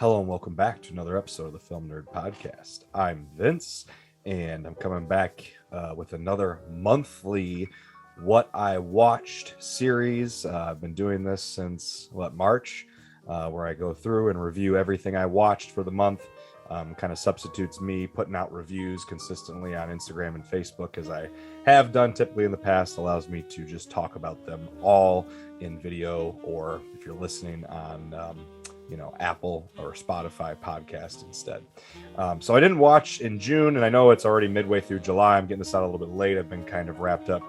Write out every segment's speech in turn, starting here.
Hello and welcome back to another episode of the Film Nerd Podcast. I'm Vince, and I'm coming back with another monthly What I Watched series. I've been doing this since, March, where I go through and review everything I watched for the month. Kind of substitutes me putting out reviews consistently on Instagram and Facebook, as I have done typically in the past. Allows me to just talk about them all in video, or if you're listening on Apple or Spotify podcast instead. So I didn't watch in June, and I know it's already midway through July. I'm getting this out a little bit late. I've been kind of wrapped up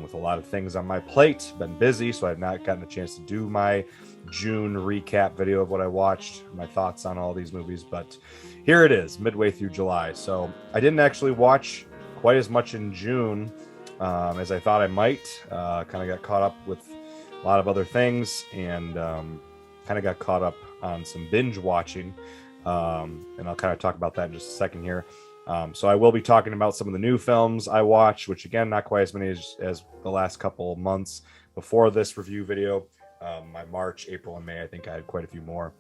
with a lot of things on my plate, been busy, so I've not gotten a chance to do my June recap video of what I watched, my thoughts on all these movies, but here it is, midway through July. So I didn't actually watch quite as much in June as I thought I might. Kind of got caught up with a lot of other things, and kind of got caught up on some binge watching, and I'll kind of talk about that in just a second here. So I will be talking about some of the new films I watched, which again, not quite as many as the last couple months before this review video. My March, April, and May, I think I had quite a few more.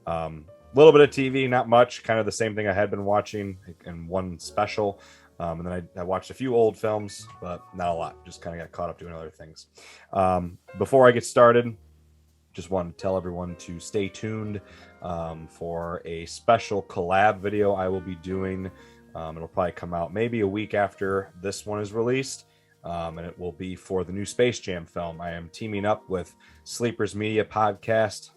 A little bit of TV, not much, kind of the same thing I had been watching, and one special. And then I watched a few old films, but not a lot. Just kind of got caught up doing other things. Before I get started, just want to tell everyone to stay tuned for a special collab video I will be doing. It'll probably come out maybe a week after this one is released, and it will be for the new Space Jam film. I am teaming up with Sleepers Media Podcast,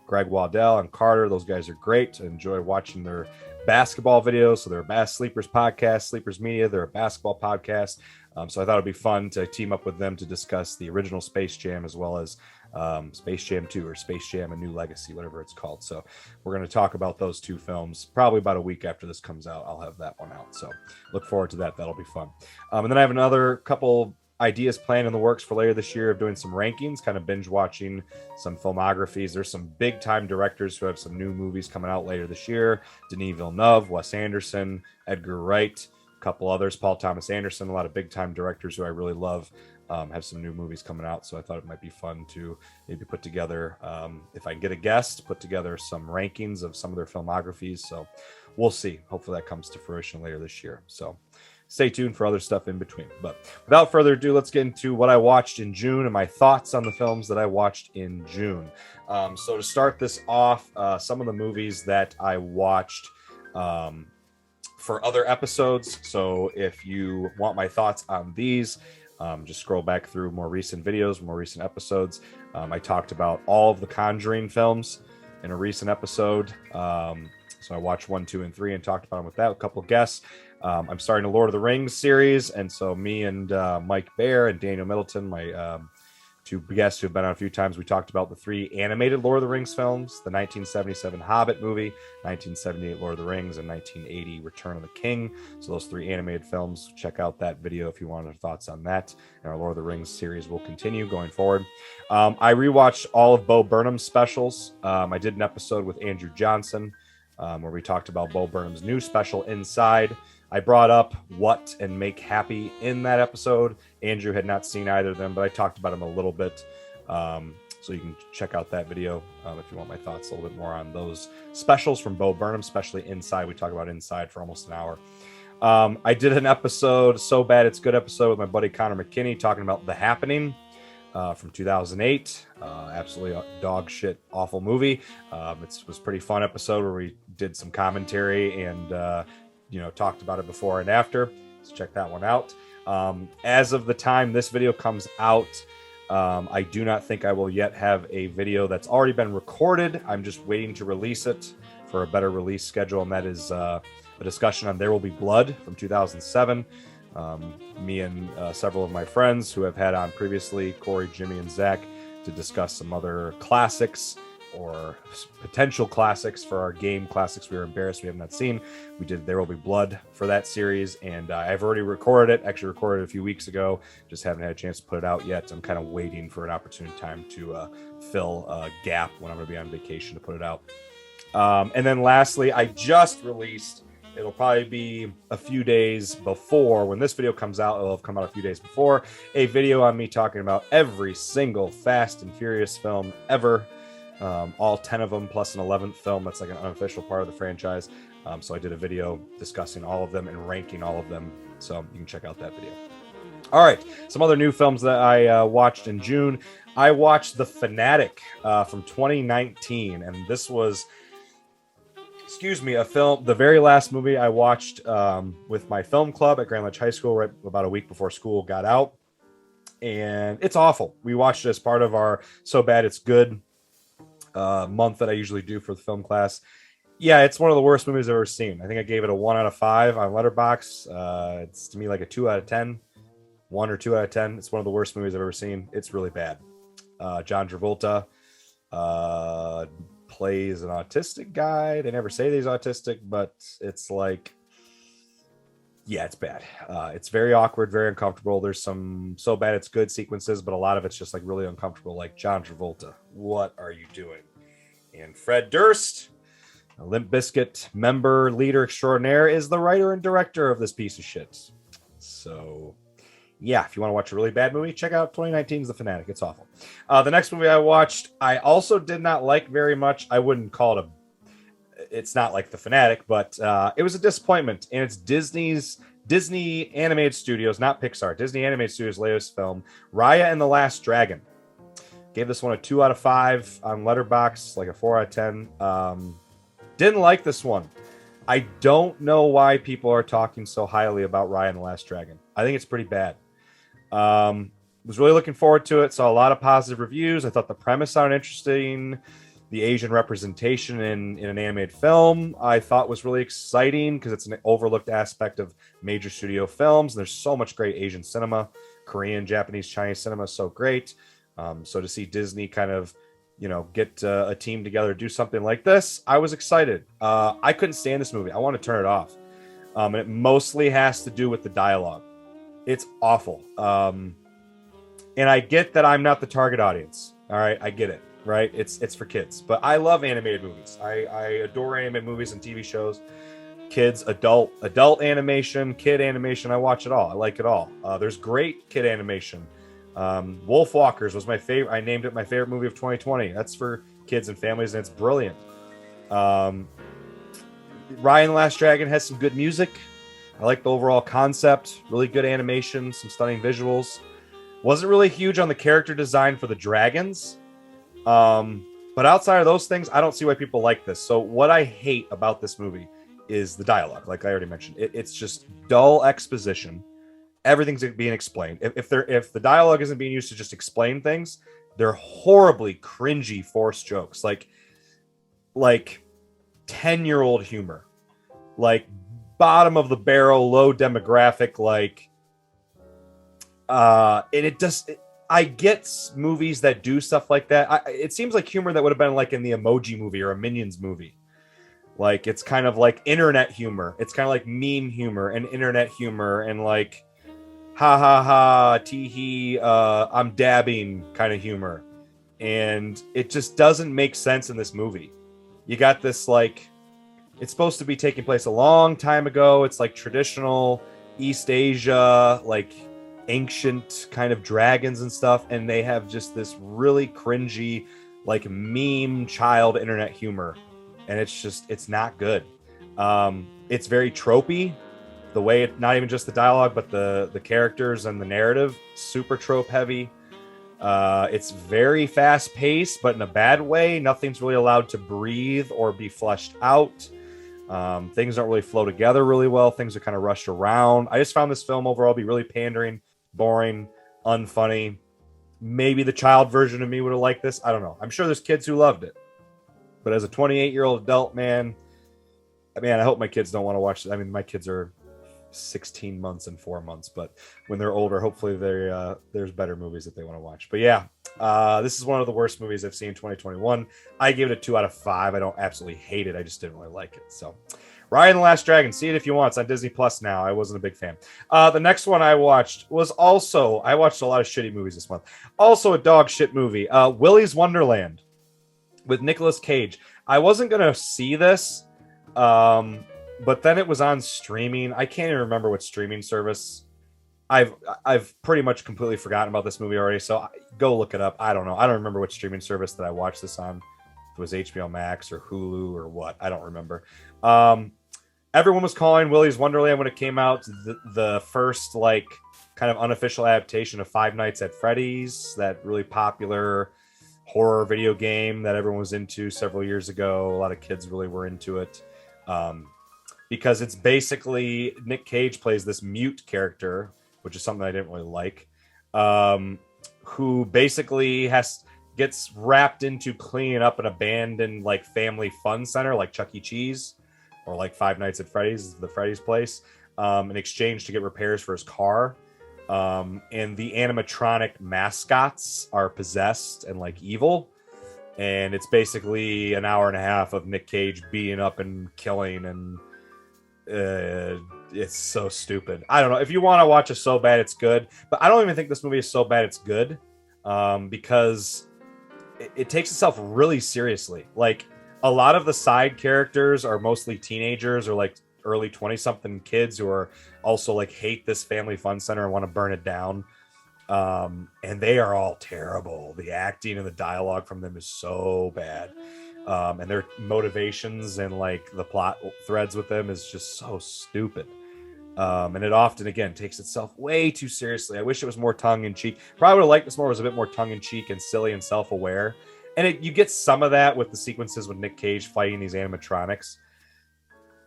Greg Waddell and Carter. Those guys are great. I enjoy watching their basketball videos. So they're a Sleepers Podcast, Sleepers Media. They're a basketball podcast. So I thought it'd be fun to team up with them to discuss the original Space Jam, as well as Space Jam 2 or Space Jam: A New Legacy, whatever it's called. So we're going to talk about those two films probably about a week after this comes out. I'll have that one out, so look forward to that. That'll be fun. And then I have another couple ideas planned in the works for later this year of doing some rankings, kind of binge watching some filmographies. There's some big time directors who have some new movies coming out later this year: Denis Villeneuve, Wes Anderson, Edgar Wright, a couple others, Paul Thomas Anderson. A lot of big time directors who I really love have some new movies coming out, so I thought it might be fun to maybe put together, if I can get a guest, put together some rankings of some of their filmographies. So we'll see. Hopefully that comes to fruition later this year. So stay tuned for other stuff in between. But without further ado, let's get into what I watched in June and my thoughts on the films that I watched in June. So to start this off, some of the movies that I watched for other episodes. So if you want my thoughts on these, just scroll back through more recent videos, more recent episodes. I talked about all of the Conjuring films in a recent episode. So I watched 1, 2, and 3 and talked about them with that, a couple of guests. I'm starting a Lord of the Rings series, and so me and Mike Baer and Daniel Middleton, my two guests who have been on a few times, we talked about the 3 animated Lord of the Rings films: the 1977 Hobbit movie, 1978 Lord of the Rings, and 1980 Return of the King. So those 3 animated films, check out that video if you want our thoughts on that. And our Lord of the Rings series will continue going forward. I rewatched all of Bo Burnham's specials. I did an episode with Andrew Johnson where we talked about Bo Burnham's new special, Inside. I brought up What and Make Happy in that episode. Andrew had not seen either of them, but I talked about them a little bit. So you can check out that video if you want my thoughts a little bit more on those specials from Bo Burnham, especially Inside. We talk about Inside for almost an hour. I did an episode, So Bad It's Good episode, with my buddy Connor McKinney, talking about The Happening from 2008. Absolutely dog shit, awful movie. It was a pretty fun episode where we did some commentary and talked about it before and after. So check that one out. As of the time this video comes out, I do not think I will yet have a video that's already been recorded. I'm just waiting to release it for a better release schedule, and that is a discussion on There Will Be Blood from 2007. Me and several of my friends who have had on previously, Corey, Jimmy, and Zach, to discuss some other classics or potential classics for our game classics we were embarrassed we have not seen. We did There Will Be Blood for that series, and I've already recorded it a few weeks ago, just haven't had a chance to put it out yet. I'm kind of waiting for an opportune time to fill a gap when I'm going to be on vacation to put it out. And then lastly, I just released, it'll probably be a few days before when this video comes out, it'll have come out a few days before, a video on me talking about every single Fast and Furious film ever. all 10 of them plus an 11th film that's like an unofficial part of the franchise. So I did a video discussing all of them and ranking all of them. So you can check out that video. All right, some other new films that I watched in June. I watched The Fanatic from 2019, and this was, a film, the very last movie I watched with my film club at Grand Ledge High School right about a week before school got out. And it's awful. We watched it as part of our So Bad It's Good month that I usually do for the film class. Yeah, it's one of the worst movies I've ever seen. I think I gave it a 1 out of 5 on Letterboxd. It's to me like a 2 out of 10. 1 or 2 out of 10. It's one of the worst movies I've ever seen. It's really bad. John Travolta plays an autistic guy. They never say that he's autistic, but it's like, yeah, it's bad. It's very awkward, very uncomfortable. There's some So Bad It's Good sequences, but a lot of it's just like really uncomfortable. Like, John Travolta, what are you doing? And Fred Durst, a Limp Bizkit member, leader extraordinaire, is the writer and director of this piece of shit. So yeah, if you want to watch a really bad movie, check out 2019's The Fanatic. It's awful. The next movie I watched, I also did not like very much. I wouldn't call it it's not like The Fanatic, but it was a disappointment. And it's Disney Animated Studios, not Pixar, Disney Animated Studios' latest film, Raya and the Last Dragon. Gave this one a 2 out of 5 on Letterboxd, like a 4 out of 10. Didn't like this one. I don't know why people are talking so highly about Raya and the Last Dragon. I think it's pretty bad. Was really looking forward to it. Saw a lot of positive reviews. I thought the premise sounded interesting. The Asian representation in an animated film I thought was really exciting because it's an overlooked aspect of major studio films. There's so much great Asian cinema, Korean, Japanese, Chinese cinema, so great. So to see Disney kind of, get a team together, do something like this, I was excited. I couldn't stand this movie. I want to turn it off. And it mostly has to do with the dialogue. It's awful. And I get that I'm not the target audience. All right, I get it. Right? It's for kids. But I love animated movies. I adore animated movies and TV shows. Kids, adult animation, kid animation. I watch it all. I like it all. There's great kid animation. Wolfwalkers was my favorite. I named it my favorite movie of 2020. That's for kids and families, and it's brilliant. Raya and the Last Dragon has some good music. I like the overall concept. Really good animation, some stunning visuals. Wasn't really huge on the character design for the dragons. But outside of those things, I don't see why people like this. So what I hate about this movie is the dialogue. Like I already mentioned, it's just dull exposition. Everything's being explained. If the dialogue isn't being used to just explain things, they're horribly cringy forced jokes. Like 10-year-old humor, like bottom of the barrel, low demographic, and it just. I get movies that do stuff like that. It seems like humor that would have been like in the Emoji Movie or a Minions movie. Like, it's kind of like internet humor. It's kind of like meme humor and internet humor and like, ha ha ha, tee hee, I'm dabbing kind of humor. And it just doesn't make sense in this movie. You got this, like, it's supposed to be taking place a long time ago. It's like traditional East Asia, like, ancient kind of dragons and stuff, and they have just this really cringy, like, meme child internet humor, and it's not good. It's very tropey, the way it, not even just the dialogue, but the characters and the narrative, super trope heavy. It's very fast paced, but in a bad way. Nothing's really allowed to breathe or be fleshed out. Things don't really flow together really well. Things are kind of rushed around. I just found this film overall be really pandering, boring, unfunny. Maybe the child version of me would have liked this. I don't know. I'm sure there's kids who loved it. But as a 28-year-old adult man, I hope my kids don't want to watch it. I mean, my kids are 16 months and 4 months, but when they're older, hopefully there's better movies that they want to watch. But yeah, this is one of the worst movies I've seen in 2021. I give it a 2 out of 5. I don't absolutely hate it. I just didn't really like it. So Raya and the Last Dragon, see it if you want. It's on Disney Plus now. I wasn't a big fan. The next one I watched was also, I watched a lot of shitty movies this month. Also a dog shit movie, Willy's Wonderland with Nicolas Cage. I wasn't going to see this, but then it was on streaming. I can't even remember what streaming service. I've pretty much completely forgotten about this movie already, so go look it up. I don't know. I don't remember what streaming service that I watched this on. If it was HBO Max or Hulu or what, I don't remember. Everyone was calling Willy's Wonderland when it came out the first like kind of unofficial adaptation of Five Nights at Freddy's, that really popular horror video game that everyone was into several years ago. A lot of kids really were into it. Because it's basically Nick Cage plays this mute character, which is something I didn't really like, who basically gets wrapped into cleaning up an abandoned like family fun center like Chuck E. Cheese or like Five Nights at Freddy's, the Freddy's place, in exchange to get repairs for his car. And the animatronic mascots are possessed and like evil. And it's basically an hour and a half of Nick Cage beating up and killing, and it's so stupid. I don't know. If you want to watch a So Bad It's Good, but I don't even think this movie is so bad it's good, because it takes itself really seriously. Like, a lot of the side characters are mostly teenagers or like early 20-something kids who are also like hate this family fun center and want to burn it down. And they are all terrible. The acting and the dialogue from them is so bad. And their motivations and like the plot threads with them is just so stupid. And it often, again, takes itself way too seriously. I wish it was more tongue-in-cheek. Probably would have liked this more. It was a bit more tongue-in-cheek and silly and self-aware. And you get some of that with the sequences with Nick Cage fighting these animatronics.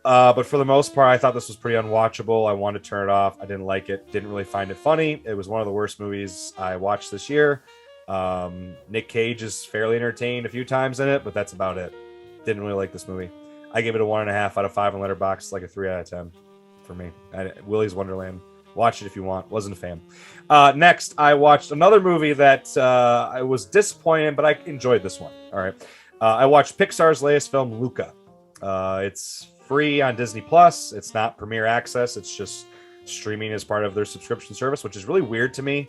But for the most part, I thought this was pretty unwatchable. I wanted to turn it off. I didn't like it. Didn't really find it funny. It was one of the worst movies I watched this year. Nick Cage is fairly entertained a few times in it, but that's about it. Didn't really like this movie. I gave it a 1.5 out of 5 on Letterboxd, like a 3 out of 10 for me. Willy's Wonderland. Watch it if you want. Wasn't a fan. Next, I watched another movie that I was disappointed, but I enjoyed this one. All right. I watched Pixar's latest film, Luca. It's free on Disney Plus. It's not Premier Access. It's just streaming as part of their subscription service, which is really weird to me.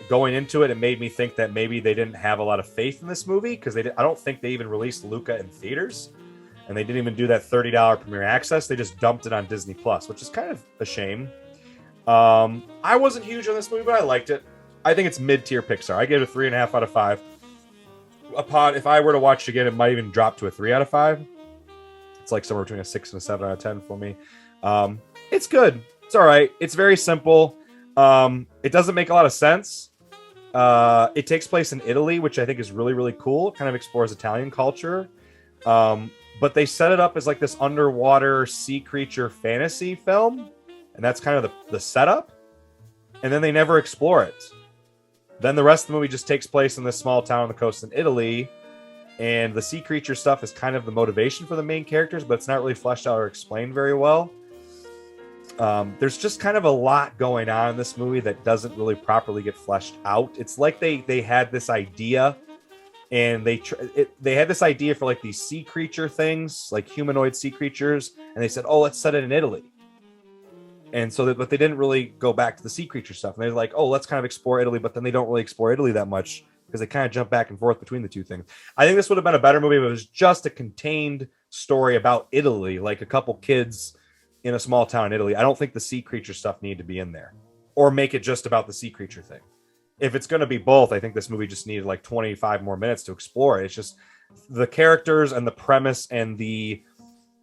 Going into it, it made me think that maybe they didn't have a lot of faith in this movie, because I don't think they even released Luca in theaters, and they didn't even do that $30 Premier Access. They just dumped it on Disney Plus, which is kind of a shame. I wasn't huge on this movie, but I liked it. I think it's mid-tier Pixar. I gave it a 3.5 out of 5. If I were to watch it again, it might even drop to a 3 out of 5. It's like somewhere between a 6 and a 7 out of 10 for me. It's good. It's all right. It's very simple. It doesn't make a lot of sense. It takes place in Italy, which I think is really, really cool. It kind of explores Italian culture. But they set it up as like this underwater sea creature fantasy film. And that's kind of the setup. And then they never explore it. Then the rest of the movie just takes place in this small town on the coast in Italy. And the sea creature stuff is kind of the motivation for the main characters, but it's not really fleshed out or explained very well. There's just kind of a lot going on in this movie that doesn't really properly get fleshed out. It's like they had this idea, and they had this idea for like these sea creature things, like humanoid sea creatures, and they said, "Oh, let's set it in Italy." And so, but they didn't really go back to the sea creature stuff. And they're like, "Oh, let's kind of explore Italy," but then they don't really explore Italy that much, because they kind of jump back and forth between the two things. I think this would have been a better movie if it was just a contained story about Italy, like a couple kids in a small town in Italy. I don't think the sea creature stuff needed to be in there, or make it just about the sea creature thing. If it's going to be both, I think this movie just needed like 25 more minutes to explore it. It's just the characters and the premise and the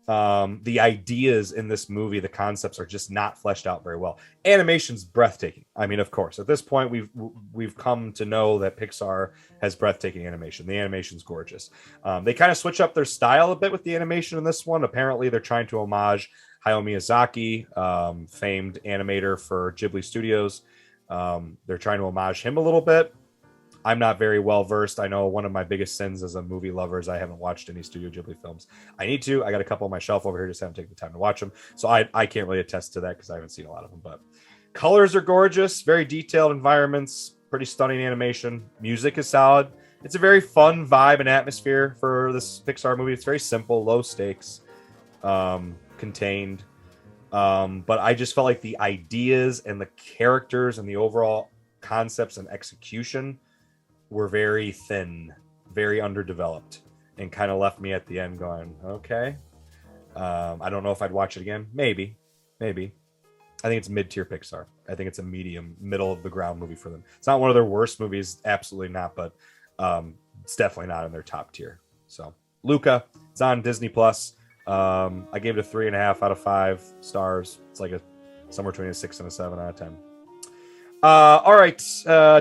ideas in this movie, the concepts are just not fleshed out very well. Animation's breathtaking. I mean, of course, at this point we've come to know that Pixar has breathtaking animation. The animation's gorgeous. They kind of switch up their style a bit with the animation in this one. Apparently they're trying to homage Hayao Miyazaki, famed animator for Ghibli Studios. They're trying to homage him a little bit. I'm not very well versed. I know one of my biggest sins as a movie lover is I haven't watched any Studio Ghibli films. I need to. I got a couple on my shelf over here, just haven't taken the time to watch them. So I can't really attest to that because I haven't seen a lot of them. But colors are gorgeous, very detailed environments, pretty stunning animation. Music is solid. It's a very fun vibe and atmosphere for this Pixar movie. It's very simple, low stakes, contained. But I just felt like the ideas and the characters and the overall concepts and execution were very thin, very underdeveloped, and kind of left me at the end going, okay. I don't know if I'd watch it again. Maybe. I think it's mid-tier Pixar. I think it's a medium, middle of the ground movie for them. It's not one of their worst movies, absolutely not, but it's definitely not in their top tier. So Luca, it's on Disney Plus. I gave it a 3.5 out of 5 stars. It's like somewhere between a 6 and a 7 out of 10. All right,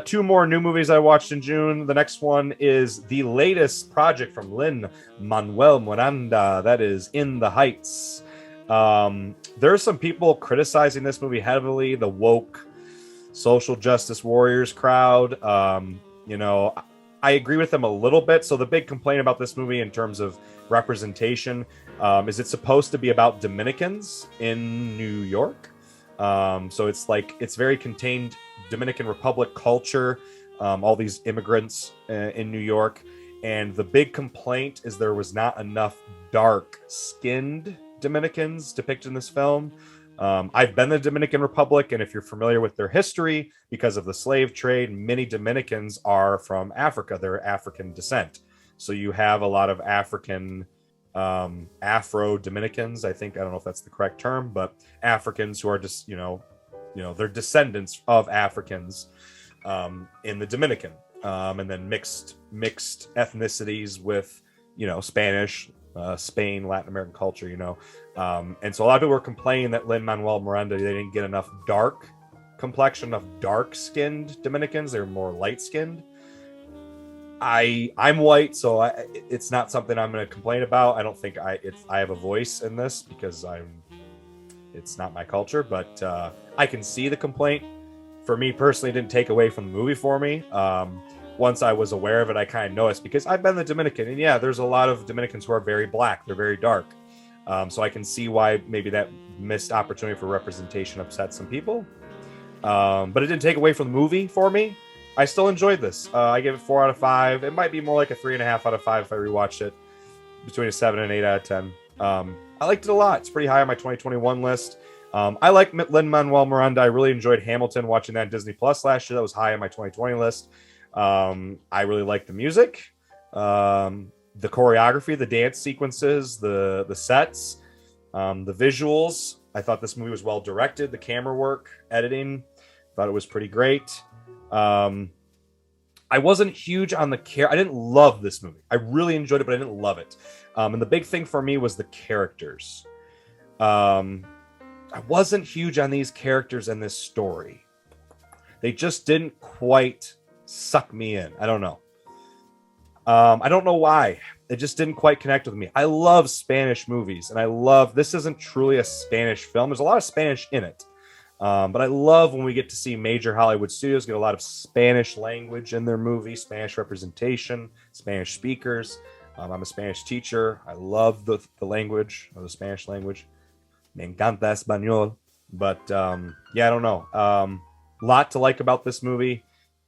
2 more new movies I watched in June. The next one is the latest project from Lin-Manuel Miranda. That is In the Heights. There are some people criticizing this movie heavily, the woke social justice warriors crowd. You know, I agree with them a little bit. So the big complaint about this movie in terms of representation is it's supposed to be about Dominicans in New York. So it's very contained Dominican Republic culture, all these immigrants in New York. And the big complaint is there was not enough dark-skinned Dominicans depicted in this film. I've been to the Dominican Republic, and if you're familiar with their history, because of the slave trade, many Dominicans are from Africa. They're African descent. So you have a lot of African Afro-Dominicans. I don't know if that's the correct term, but Africans who are just, they're descendants of Africans in the Dominican, and then mixed ethnicities with, Spanish, Spain, Latin American culture, and so a lot of people were complaining that Lin-Manuel Miranda, they didn't get enough dark complexion of dark-skinned Dominicans. They're more light-skinned. I'm white, so it's not something I'm going to complain about. I don't think I have a voice in this because it's not my culture, but I can see the complaint. For me personally, it didn't take away from the movie for me. Once I was aware of it, I kind of noticed because I've been the Dominican, and yeah, there's a lot of Dominicans who are very black. They're very dark. So I can see why maybe that missed opportunity for representation upset some people. But it didn't take away from the movie for me. I still enjoyed this. I gave it 4 out of 5. It might be more like a 3.5 out of 5 if I rewatched it. Between a 7 and 8 out of 10. I liked it a lot. It's pretty high on my 2021 list. I like Lin-Manuel Miranda. I really enjoyed Hamilton, watching that on Disney Plus last year. That was high on my 2020 list. I really liked the music, the choreography, the dance sequences, the sets, the visuals. I thought this movie was well directed. The camera work, editing, thought it was pretty great. I wasn't huge on I didn't love this movie. I really enjoyed it, but I didn't love it. And the big thing for me was the characters. I wasn't huge on these characters and this story. They just didn't quite suck me in. I don't know. I don't know why. It just didn't quite connect with me. I love Spanish movies, and this isn't truly a Spanish film. There's a lot of Spanish in it. But I love when we get to see major Hollywood studios get a lot of Spanish language in their movies, Spanish representation, Spanish speakers. I'm a Spanish teacher. I love the language, of the Spanish language. Me encanta español. But yeah, I don't know. Lot to like about this movie.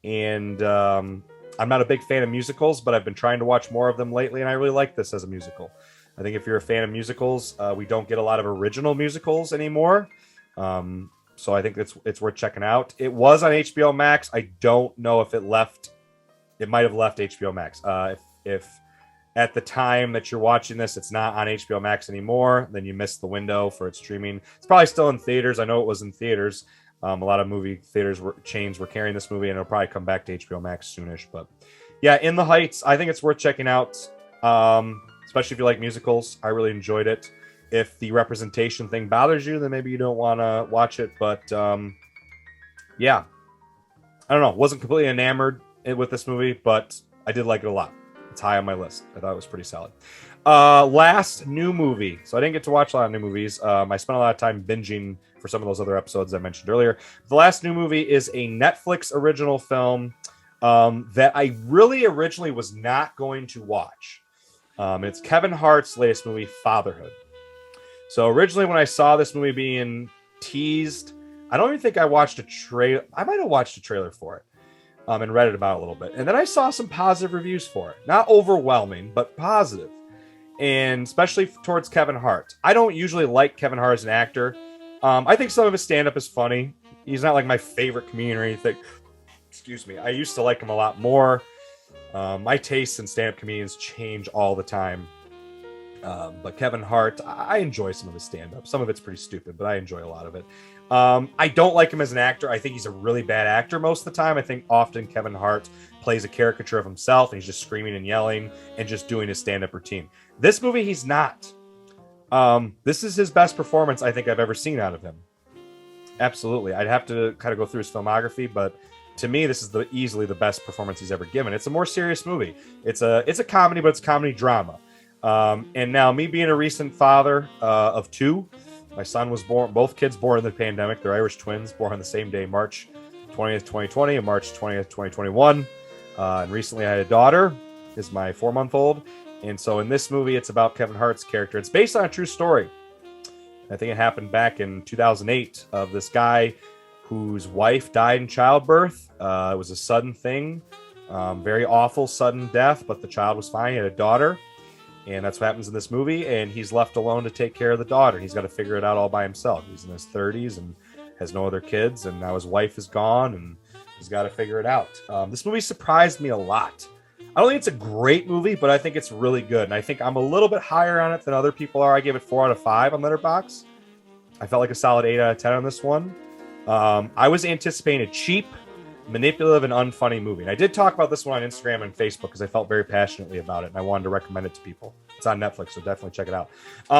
And I'm not a big fan of musicals, but I've been trying to watch more of them lately, and I really like this as a musical. I think if you're a fan of musicals, we don't get a lot of original musicals anymore. So I think it's worth checking out. It was on HBO Max. I don't know if it left. It might have left HBO Max. If at the time that you're watching this, it's not on HBO Max anymore, then you missed the window for its streaming. It's probably still in theaters. I know it was in theaters. A lot of movie theaters chains were carrying this movie, and it'll probably come back to HBO Max soonish. But yeah, In the Heights, I think it's worth checking out, especially if you like musicals. I really enjoyed it. If the representation thing bothers you, then maybe you don't want to watch it. But yeah, I don't know. Wasn't completely enamored with this movie, but I did like it a lot. It's high on my list. I thought it was pretty solid. Last new movie. So I didn't get to watch a lot of new movies. I spent a lot of time binging for some of those other episodes I mentioned earlier. The last new movie is a Netflix original film that I really originally was not going to watch. It's Kevin Hart's latest movie, Fatherhood. So originally when I saw this movie being teased, I don't even think I watched a trailer. I might have watched a trailer for it and read it about a little bit. And then I saw some positive reviews for it. Not overwhelming, but positive. And especially towards Kevin Hart. I don't usually like Kevin Hart as an actor. I think some of his stand-up is funny. He's not like my favorite comedian or anything. Excuse me. I used to like him a lot more. My tastes in stand-up comedians change all the time. But Kevin Hart, I enjoy some of his stand-up. Some of it's pretty stupid, but I enjoy a lot of it. I don't like him as an actor. I think he's a really bad actor most of the time. I think often Kevin Hart plays a caricature of himself, and he's just screaming and yelling and just doing his stand-up routine. This movie, he's not. This is his best performance I think I've ever seen out of him. Absolutely. I'd have to kind of go through his filmography, but to me, this is easily the best performance he's ever given. It's a more serious movie. It's a comedy, but it's comedy drama. And now, me being a recent father of two, my son was born, both kids born in the pandemic. They're Irish twins, born on the same day, March 20th, 2020 and March 20th, 2021. And recently I had a daughter, is my 4-month-old. And so in this movie, it's about Kevin Hart's character. It's based on a true story. I think it happened back in 2008 of this guy whose wife died in childbirth. It was a sudden thing, very awful, sudden death, but the child was fine. He had a daughter. And that's what happens in this movie. And he's left alone to take care of the daughter. He's got to figure it out all by himself. He's in his 30s and has no other kids. And now his wife is gone and he's got to figure it out. This movie surprised me a lot. I don't think it's a great movie, but I think it's really good. And I think I'm a little bit higher on it than other people are. I gave it 4 out of 5 on Letterboxd. I felt like a solid 8 out of 10 on this one. I was anticipating a cheap, manipulative, and unfunny movie. And I did talk about this one on Instagram and Facebook because I felt very passionately about it and I wanted to recommend it to people. It's on Netflix, so definitely check it out.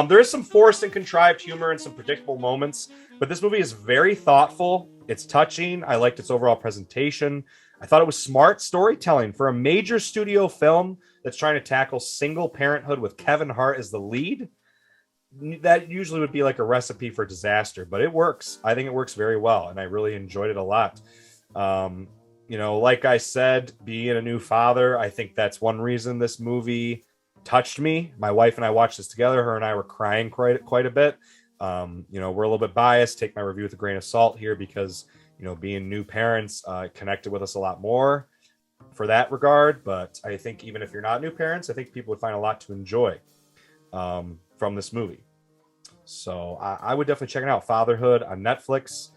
There is some forced and contrived humor and some predictable moments, but this movie is very thoughtful. It's touching. I liked its overall presentation. I thought it was smart storytelling for a major studio film that's trying to tackle single parenthood with Kevin Hart as the lead. That usually would be like a recipe for disaster, but it works. I think it works very well, and I really enjoyed it a lot. Like I said, being a new father, I think that's one reason this movie touched me. My wife and I watched this together. Her and I were crying quite a bit. We're a little bit biased. Take my review with a grain of salt here because, being new parents connected with us a lot more for that regard. But I think even if you're not new parents, I think people would find a lot to enjoy from this movie. So I would definitely check it out. Fatherhood on Netflix.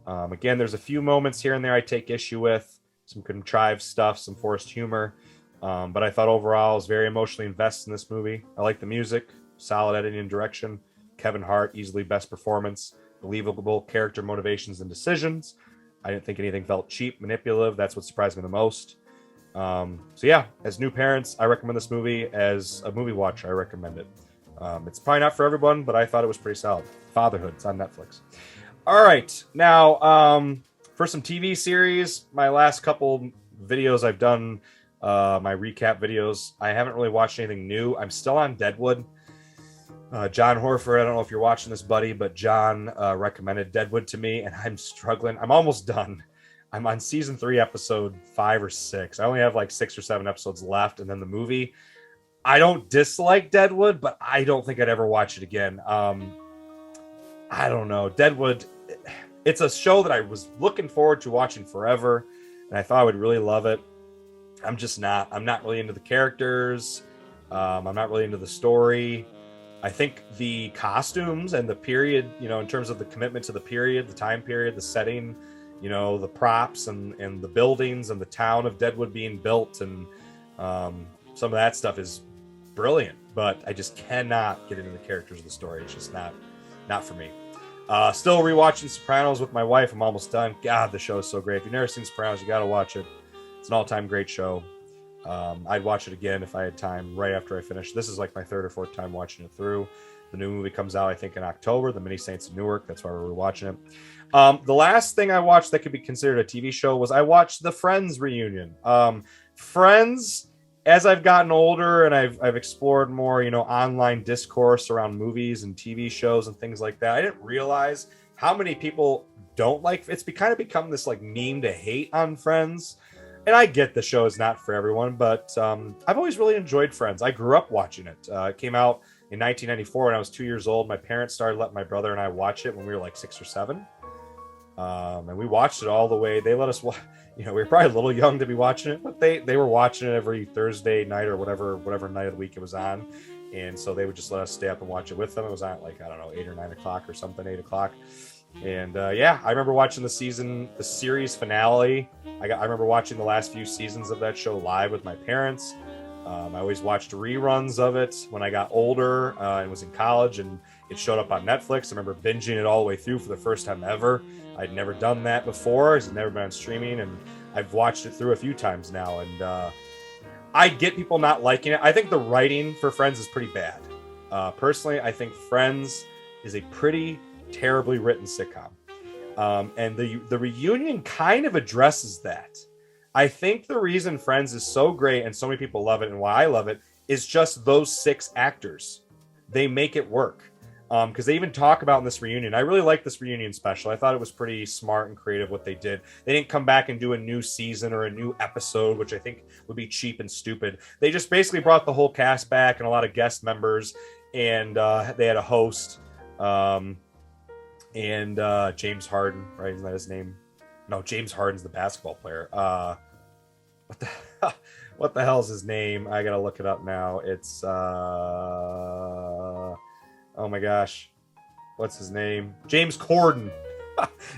Again, there's a few moments here and there I take issue with, some contrived stuff, some forced humor. But I thought overall I was very emotionally invested in this movie. I like the music, solid editing and direction. Kevin Hart, easily best performance, believable character motivations and decisions. I didn't think anything felt cheap, manipulative. That's what surprised me the most. As new parents, I recommend this movie. As a movie watcher, I recommend it. It's probably not for everyone, but I thought it was pretty solid. Fatherhood, it's on Netflix. All right, now for some TV series, my last couple videos I've done, my recap videos, I haven't really watched anything new. I'm still on Deadwood. John Horford, I don't know if you're watching this, buddy, but John recommended Deadwood to me, and I'm struggling. I'm almost done. I'm on season 3, episode 5 or 6. I only have like 6 or 7 episodes left, and then the movie. I don't dislike Deadwood, but I don't think I'd ever watch it again. I don't know. Deadwood, it's a show that I was looking forward to watching forever, and I thought I would really love it. I'm just not. I'm not really into the characters. I'm not really into the story. I think the costumes and the period, in terms of the commitment to the period, the time period, the setting, the props and the buildings and the town of Deadwood being built and some of that stuff is brilliant, but I just cannot get into the characters of the story. It's just not for me. Still rewatching Sopranos with my wife. I'm almost done. God, the show is so great. If you've never seen Sopranos, you got to watch it. It's an all-time great show. I'd watch it again if I had time right after I finish. This is like my 3rd or 4th time watching it through. The new movie comes out, I think, in October, The Many Saints of Newark. That's why we're rewatching it. The last thing I watched that could be considered a TV show was I watched the Friends reunion. Friends, as I've gotten older and I've explored more, online discourse around movies and TV shows and things like that, I didn't realize how many people don't like it's kind of become this like meme to hate on Friends. And I get the show is not for everyone, but I've always really enjoyed Friends. I grew up watching it. It came out in 1994 when I was 2 years old. My parents started letting my brother and I watch it when we were like 6 or 7. And we watched it all the way. They let us watch. We were probably a little young to be watching it, but they were watching it every Thursday night or whatever night of the week it was on. And so they would just let us stay up and watch it with them. It was on at like, I don't know, 8 or 9 o'clock or something, 8 o'clock. And I remember watching the series finale. I remember watching the last few seasons of that show live with my parents. I always watched reruns of it when I got older and was in college, and it showed up on Netflix. I remember binging it all the way through for the first time ever. I'd never done that before. It's never been on streaming, and I've watched it through a few times now. And I get people not liking it. I think the writing for Friends is pretty bad. Personally, I think Friends is a pretty terribly written sitcom. And the reunion kind of addresses that. I think the reason Friends is so great and so many people love it and why I love it is just those 6 actors. They make it work. Because they even talk about in this reunion. I really like this reunion special. I thought it was pretty smart and creative what they did. They didn't come back and do a new season or a new episode, which I think would be cheap and stupid. They just basically brought the whole cast back and a lot of guest members, and they had a host and James Harden, right? Isn't that his name? No, James Harden's the basketball player. What the hell's his name? I gotta look it up now. It's oh my gosh, what's his name? James Corden.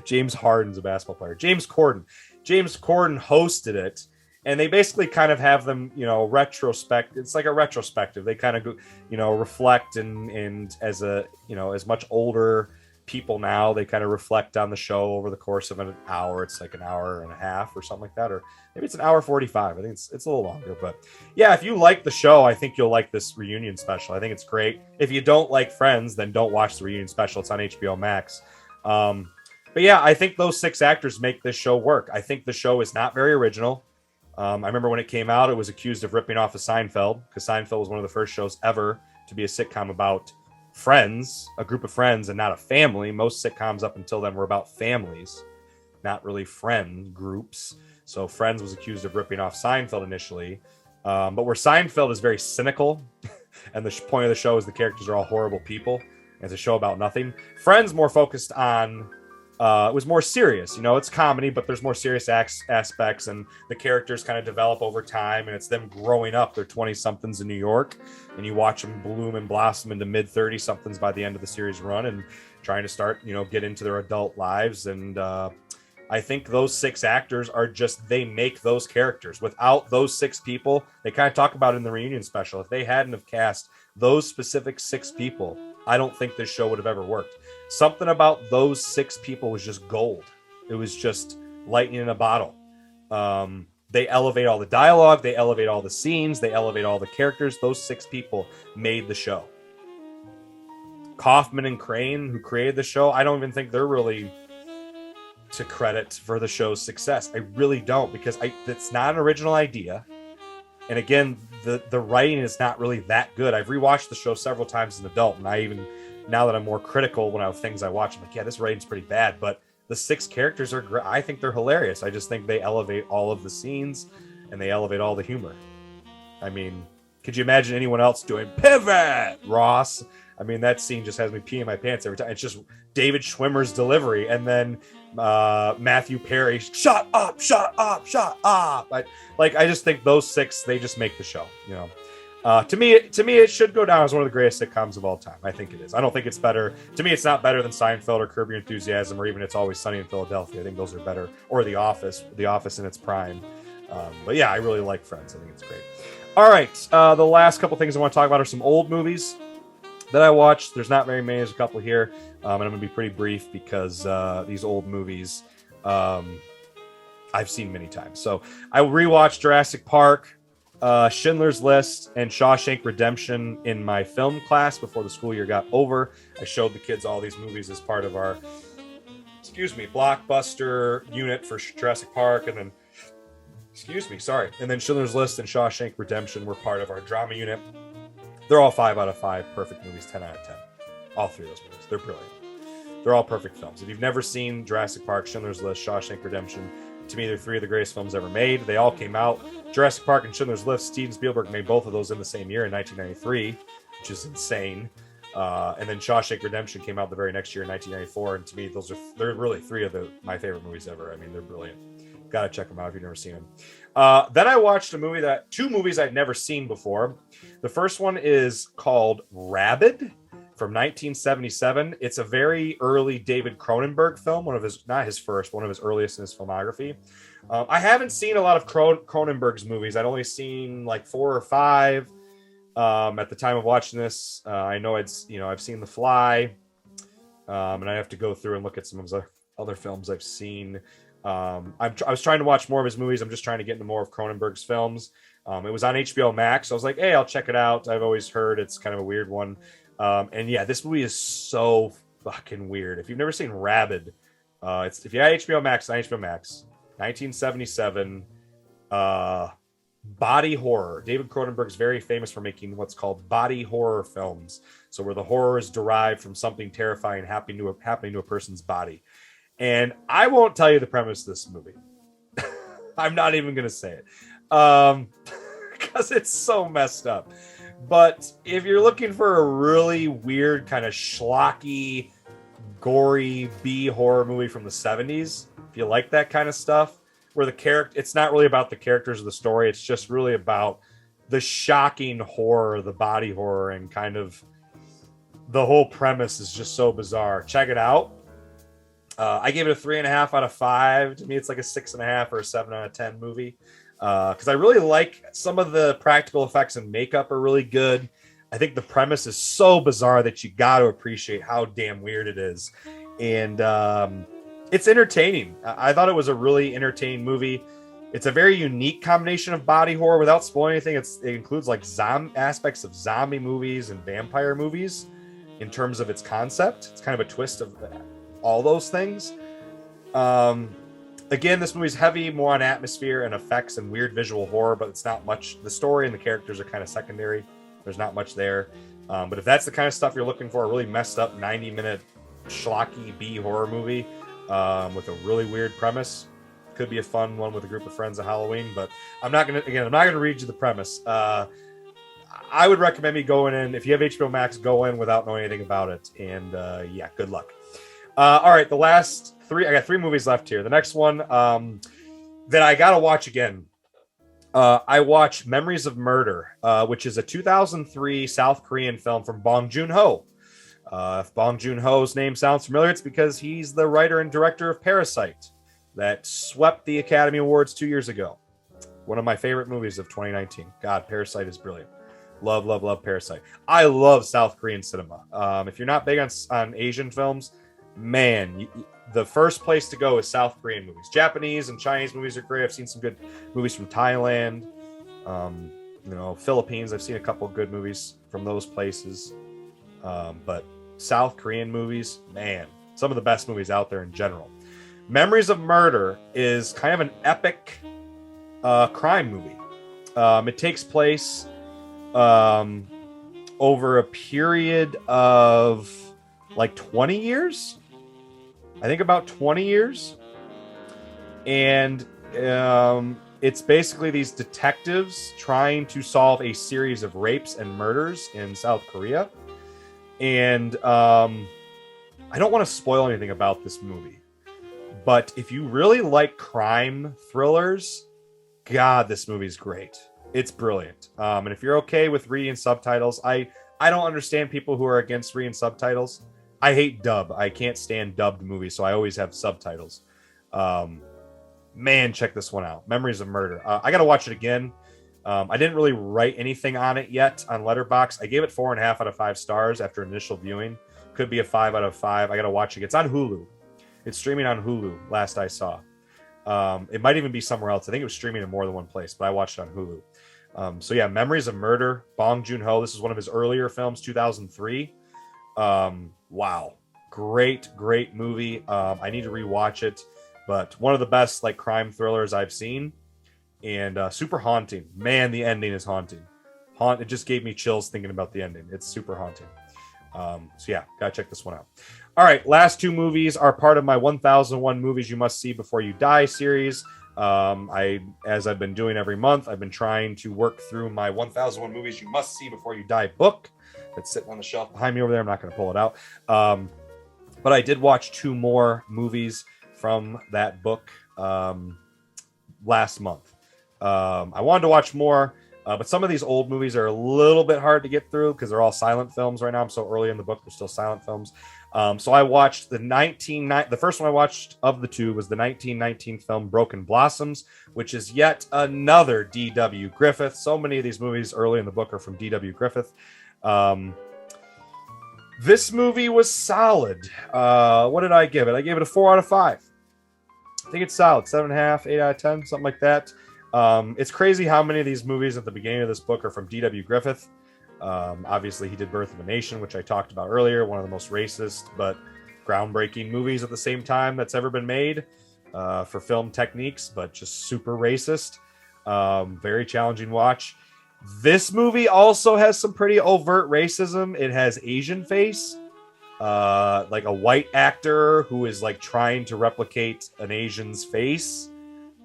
James Harden's a basketball player. James Corden hosted it, and they basically kind of have them, retrospect. It's like a retrospective. They kind of, reflect and as a, as much older people now, they kind of reflect on the show over the course of an hour. It's like an hour and a half or something like that, or maybe it's an hour 45. I think it's a little longer, but yeah, if you like the show, I think you'll like this reunion special. I think it's great. If you don't like Friends, then don't watch the reunion special. It's on HBO Max. But yeah, I think those 6 actors make this show work. I think the show is not very original. I remember when it came out, it was accused of ripping off of Seinfeld, because Seinfeld was one of the first shows ever to be a sitcom about friends, a group of friends, and not a family. Most sitcoms up until then were about families, not really friend groups. So Friends was accused of ripping off Seinfeld initially. But where Seinfeld is very cynical, and the point of the show is the characters are all horrible people, and it's a show about nothing. Friends more focused on, it was more serious. It's comedy, but there's more serious aspects, and the characters kind of develop over time, and it's them growing up. They're 20-somethings in New York, and you watch them bloom and blossom into mid-30-somethings by the end of the series run, and trying to start, get into their adult lives. And I think those 6 actors are just, they make those characters. Without those 6 people, they kind of talk about it in the reunion special. If they hadn't have cast those specific 6 people, I don't think this show would have ever worked. Something about those 6 people was just gold. It was just lightning in a bottle. They elevate all the dialogue. They elevate all the scenes. They elevate all the characters. Those 6 people made the show. Kaufman and Crane, who created the show, I don't even think they're really to credit for the show's success. I really don't, because it's not an original idea. And again, the writing is not really that good. I've rewatched the show several times as an adult, and I even, now that I'm more critical when I have things I watch, I'm like, yeah, this writing's pretty bad. But the 6 characters are great. I think they're hilarious. I just think they elevate all of the scenes, and they elevate all the humor. I mean, could you imagine anyone else doing Pivot, Ross? I mean, that scene just has me peeing my pants every time. It's just David Schwimmer's delivery, and then Matthew Perry, shut up. I just think those 6, they just make the show. To me, it should go down as one of the greatest sitcoms of all time. I think it is. I don't think it's better. To me, it's not better than Seinfeld or Curb Your Enthusiasm or even It's Always Sunny in Philadelphia. I think those are better. Or The Office in its prime. But yeah, I really like Friends. I think it's great. All right, the last couple things I want to talk about are some old movies that I watched. There's not very many. There's a couple here. And I'm going to be pretty brief because these old movies I've seen many times. So I rewatched Jurassic Park, Schindler's List, and Shawshank Redemption in my film class before the school year got over. I showed the kids all these movies as part of our, blockbuster unit for Jurassic Park, and then, and then Schindler's List and Shawshank Redemption were part of our drama unit. They're all 5 out of 5 perfect movies, 10 out of 10. All 3 of those movies. They're brilliant. They're all perfect films. If you've never seen Jurassic Park, Schindler's List, Shawshank Redemption, to me, they're 3 of the greatest films ever made. They all came out. Jurassic Park and Schindler's List, Steven Spielberg made both of those in the same year in 1993, which is insane. And then Shawshank Redemption came out the very next year in 1994. And to me, they're really 3 of my favorite movies ever. I mean, they're brilliant. Gotta check them out if you've never seen them. Then I watched 2 movies I'd never seen before. The first one is called Rabid from 1977. It's a very early David Cronenberg film, one of his, not his first, one of his earliest in his filmography. I haven't seen a lot of Cronenberg's movies. I'd only seen like 4 or 5 at the time of watching this. I know I've seen The Fly, and I have to go through and look at some of his other films I've seen. I was trying to watch more of his movies. I'm just trying to get into more of Cronenberg's films. It was on HBO Max, so I was like, hey, I'll check it out. I've always heard it's kind of a weird one. And yeah, this movie is so fucking weird. If you've never seen Rabid, if you had HBO Max, on HBO Max, 1977, body horror. David Cronenberg's very famous for making what's called body horror films. So where the horror is derived from something terrifying happening to a person's body. And I won't tell you the premise of this movie. I'm not even going to say it. Because it's so messed up. But if you're looking for a really weird, kind of schlocky, gory B horror movie from the 70s, if you like that kind of stuff, where it's not really about the characters of the story, it's just really about the shocking horror, the body horror, and kind of the whole premise is just so bizarre. Check it out. I gave it a 3.5 out of 5. To me, it's like a 6.5 or a 7 out of 10 movie. Because I really like some of the practical effects and makeup are really good. I think the premise is so bizarre that you got to appreciate how damn weird it is. And it's entertaining. I thought it was a really entertaining movie. It's a very unique combination of body horror. Without spoiling anything, it includes like aspects of zombie movies and vampire movies in terms of its concept. It's kind of a twist of all those things. Again, this movie's heavy more on atmosphere and effects and weird visual horror, but it's not much. The story and the characters are kind of secondary. There's not much there. But if that's the kind of stuff you're looking for, a really messed up 90-minute schlocky B horror movie with a really weird premise, could be a fun one with a group of friends at Halloween. But I'm not gonna read you the premise. I would recommend me going in. If you have HBO Max, go in without knowing anything about it. And yeah, good luck. All right, the last 3. I got 3 movies left here. The next one that I gotta watch again. I watched Memories of Murder, which is a 2003 South Korean film from Bong Joon-ho. If Bong Joon-ho's name sounds familiar, it's because he's the writer and director of Parasite that swept the Academy Awards 2 years ago. One of my favorite movies of 2019. God, Parasite is brilliant. Love, love, love Parasite. I love South Korean cinema. If you're not big on Asian films, man, the first place to go is South Korean movies. Japanese and Chinese movies are great. I've seen some good movies from Thailand, Philippines. I've seen a couple of good movies from those places. But South Korean movies, man, some of the best movies out there in general. Memories of Murder is kind of an epic crime movie. It takes place over a period of like 20 years. I think about 20 years. And it's basically these detectives trying to solve a series of rapes and murders in South Korea. And I don't want to spoil anything about this movie. But if you really like crime thrillers, God, this movie's great. It's brilliant. And if you're okay with reading subtitles, I don't understand people who are against reading subtitles. I hate dub. I can't stand dubbed movies, so I always have subtitles. Man, check this one out. Memories of Murder. I got to watch it again. I didn't really write anything on it yet on Letterboxd. I gave it 4.5 out of 5 stars after initial viewing. Could be a 5 out of 5. I got to watch it. It's on Hulu. It's streaming on Hulu, last I saw. It might even be somewhere else. I think it was streaming in more than one place, but I watched it on Hulu. So yeah, Memories of Murder, Bong Joon-ho. This is one of his earlier films, 2003. Wow. Great movie. I need to rewatch it, but one of the best like crime thrillers I've seen, and super haunting. Man, the ending is haunting. It just gave me chills thinking about the ending. It's super haunting. So yeah, gotta check this one out. All right, last 2 movies are part of my 1001 movies you must see before you die series. As I've been doing every month, I've been trying to work through my 1001 movies you must see before you die book that's sitting on the shelf behind me over there. I'm not going to pull it out. But I did watch 2 more movies from that book last month. I wanted to watch more. But some of these old movies are a little bit hard to get through because they're all silent films right now. I'm so early in the book, they're still silent films. So I watched the first one I watched of the two was the 1919 film Broken Blossoms, which is yet another D.W. Griffith. So many of these movies early in the book are from D.W. Griffith. This movie was solid. What did I give it? I gave it a 4 out of 5. I think it's solid. 7.5, 8 out of 10, something like that. It's crazy how many of these movies at the beginning of this book are from D.W. Griffith. Obviously, he did Birth of a Nation, which I talked about earlier, one of the most racist but groundbreaking movies at the same time that's ever been made for film techniques, but just super racist. Very challenging watch. This movie also has some pretty overt racism. It has Asian face, like a white actor who is like trying to replicate an Asian's face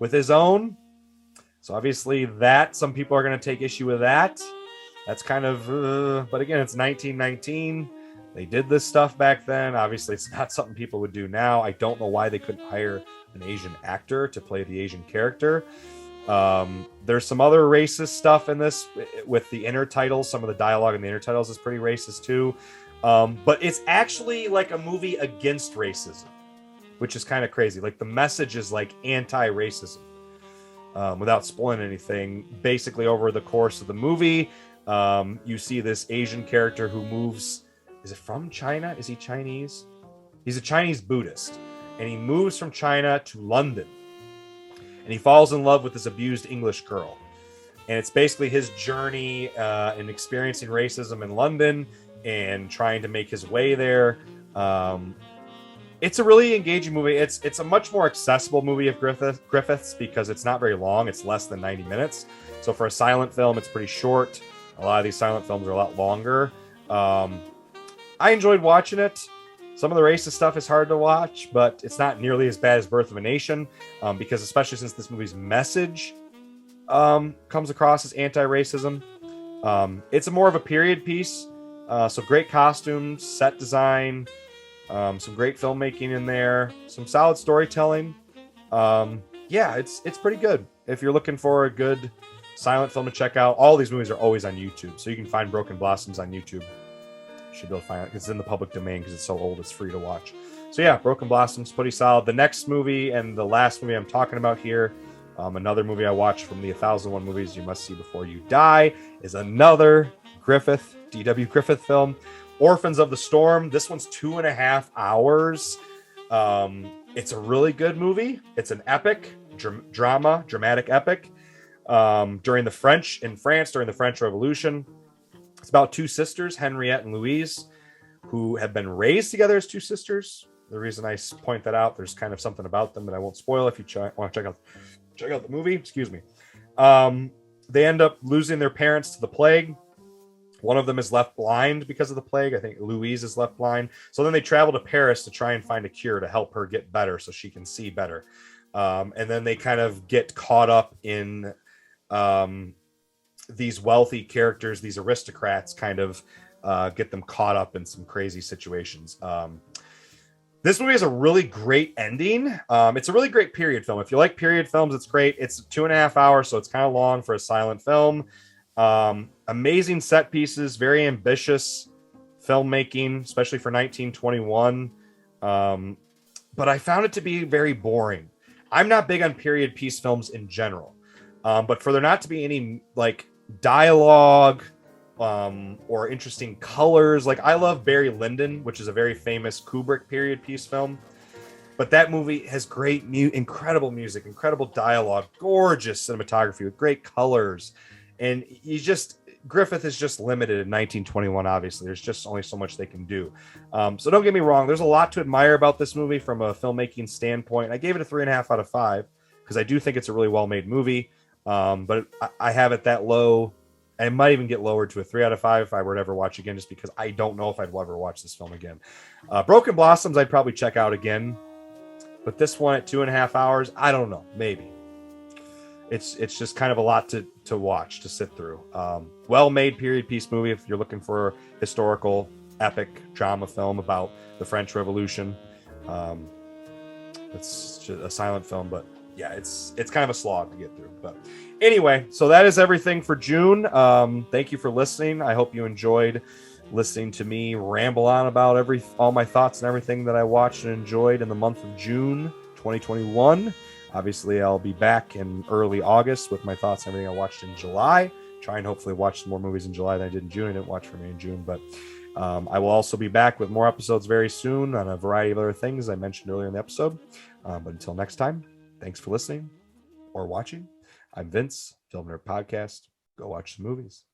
with his own. So obviously that some people are going to take issue with that. That's kind of, but again, it's 1919. They did this stuff back then. Obviously, it's not something people would do now. I don't know why they couldn't hire an Asian actor to play the Asian character. There's some other racist stuff in this with the intertitles. Some of the dialogue in the intertitles is pretty racist too. But it's actually like a movie against racism, which is kind of crazy. Like the message is like anti-racism. Without spoiling anything, basically over the course of the movie, you see this Asian character who moves. Is it from China? Is he Chinese? He's a Chinese Buddhist, and he moves from China to London, and he falls in love with this abused English girl. And it's basically his journey in experiencing racism in London and trying to make his way there. It's a really engaging movie. It's a much more accessible movie of Griffith's because it's not very long. It's less than 90 minutes. So for a silent film, it's pretty short. A lot of these silent films are a lot longer. I enjoyed watching it. Some of the racist stuff is hard to watch, but it's not nearly as bad as Birth of a Nation, because especially since this movie's message comes across as anti-racism. It's a more of a period piece. So great costumes, set design, some great filmmaking in there, some solid storytelling. Yeah, it's pretty good. If you're looking for a good silent film to check out, all these movies are always on YouTube, so you can find Broken Blossoms on YouTube. You should be able to find it. It's in the public domain because it's so old, it's free to watch. So yeah, Broken Blossoms, pretty solid. The next movie and the last movie I'm talking about here, another movie I watched from the 1001 Movies You Must See Before You Die, is another D.W. Griffith film, Orphans of the Storm. This one's 2.5 hours. It's a really good movie. It's an epic dramatic epic during the French Revolution. It's about two sisters, Henriette and Louise, who have been raised together as two sisters. The reason I point that out, there's kind of something about them that I won't spoil if you want to check out the movie. Excuse me. They end up losing their parents to the plague. One of them is left blind because of the plague. I think Louise is left blind. So then they travel to Paris to try and find a cure to help her get better so she can see better. And then they kind of get caught up in these wealthy characters, these aristocrats, kind of get them caught up in some crazy situations. This movie has a really great ending. It's a really great period film. If you like period films, it's great. It's 2.5 hours, so it's kind of long for a silent film. Amazing set pieces, very ambitious filmmaking, especially for 1921. But I found it to be very boring. I'm not big on period piece films in general. But for there not to be any like dialogue or interesting colors, like I love Barry Lyndon, which is a very famous Kubrick period piece film. But that movie has great, incredible music, incredible dialogue, gorgeous cinematography with great colors. And Griffith is just limited in 1921, obviously. There's just only so much they can do. So don't get me wrong. There's a lot to admire about this movie from a filmmaking standpoint. I gave it a 3.5 out of 5 because I do think it's a really well-made movie. But I have it that low. I might even get lowered to a 3 out of 5 if I were to ever watch again, just because I don't know if I'd ever watch this film again. Broken Blossoms, I'd probably check out again. But this one at 2.5 hours, I don't know. Maybe. It's just kind of a lot to watch, to sit through. Well-made period piece movie if you're looking for a historical, epic drama film about the French Revolution. It's just a silent film, but yeah, it's kind of a slog to get through. But anyway, so that is everything for June. Thank you for listening. I hope you enjoyed listening to me ramble on about all my thoughts and everything that I watched and enjoyed in the month of June 2021. Obviously, I'll be back in early August with my thoughts and everything I watched in July. Try and hopefully watch some more movies in July than I did in June. I didn't watch for me in June, but I will also be back with more episodes very soon on a variety of other things I mentioned earlier in the episode. But until next time, thanks for listening or watching. I'm Vince, FilmNerd Podcast. Go watch some movies.